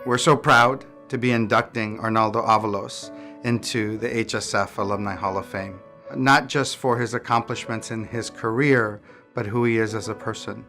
We're so proud to be inducting Arnoldo Avalos into the HSF Alumni Hall of Fame, not just for his accomplishments in his career, but who he is as a person.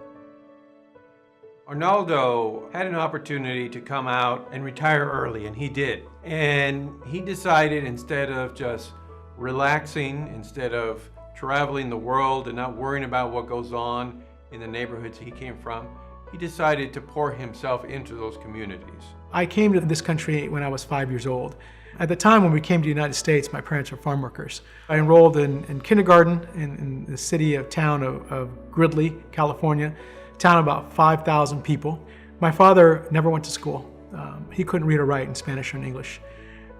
Arnoldo had an opportunity to come out and retire early, and he did. And he decided, instead of just relaxing, instead of traveling the world and not worrying about what goes on in the neighborhoods he came from, he decided to pour himself into those communities. I came to this country when I was 5 years old. At the time when we came to the United States, my parents were farm workers. I enrolled in kindergarten in the town of Gridley, California, a town of about 5,000 people. My father never went to school. He couldn't read or write in Spanish or in English.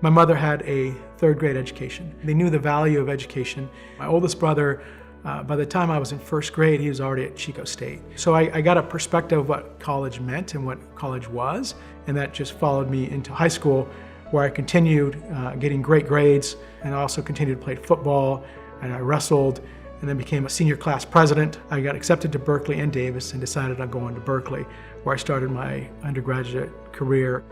My mother had a third grade education. They knew the value of education. My oldest brother, by the time I was in first grade, he was already at Chico State. So I got a perspective of what college meant and what college was, and that just followed me into high school, where I continued getting great grades, and I also continued to play football, and I wrestled, and then became a senior class president. I got accepted to Berkeley and Davis and decided I'd go on to Berkeley, where I started my undergraduate career.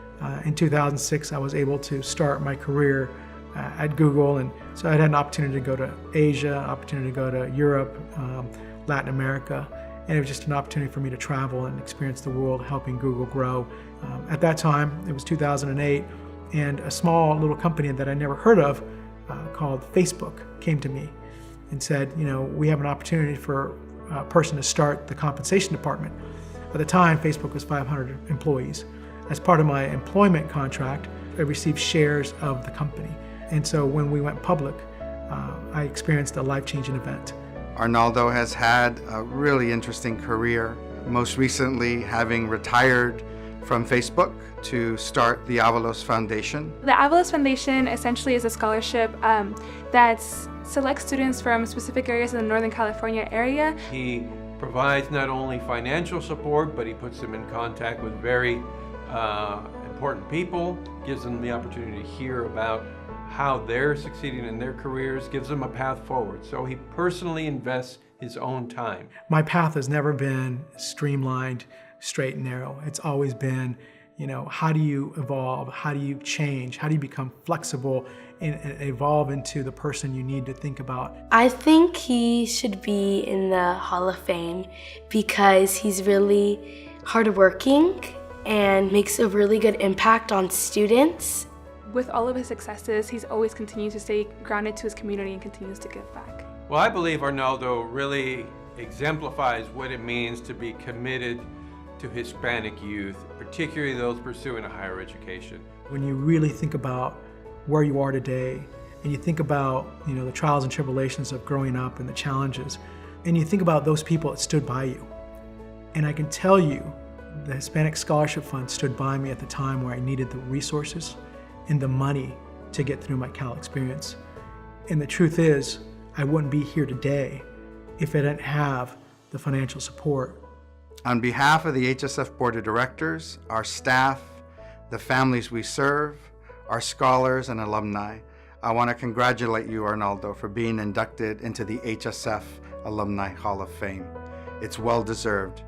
In 2006, I was able to start my career at Google, and so I had an opportunity to go to Asia, an opportunity to go to Europe, Latin America, and it was just an opportunity for me to travel and experience the world helping Google grow. At that time, it was 2008, and a small little company that I never heard of called Facebook came to me and said, you know, we have an opportunity for a person to start the compensation department. At the time, Facebook was 500 employees. As part of my employment contract, I received shares of the company. And so when we went public, I experienced a life-changing event. Arnoldo has had a really interesting career, most recently having retired from Facebook to start the Avalos Foundation. The Avalos Foundation essentially is a scholarship that selects students from specific areas in the Northern California area. He provides not only financial support, but he puts them in contact with very important people, gives them the opportunity to hear about how they're succeeding in their careers, gives them a path forward. So he personally invests his own time. My path has never been streamlined, straight and narrow. It's always been, you know, how do you evolve? How do you change? How do you become flexible and evolve into the person you need to think about? I think he should be in the Hall of Fame because he's really hardworking and makes a really good impact on students. With all of his successes, he's always continued to stay grounded to his community and continues to give back. Well, I believe Arnoldo really exemplifies what it means to be committed to Hispanic youth, particularly those pursuing a higher education. When you really think about where you are today, and you think about, you know, the trials and tribulations of growing up and the challenges, and you think about those people that stood by you. And I can tell you, the Hispanic Scholarship Fund stood by me at the time where I needed the resources and the money to get through my Cal experience. And the truth is, I wouldn't be here today if I didn't have the financial support. On behalf of the HSF Board of Directors, our staff, the families we serve, our scholars and alumni, I want to congratulate you, Arnoldo, for being inducted into the HSF Alumni Hall of Fame. It's well deserved.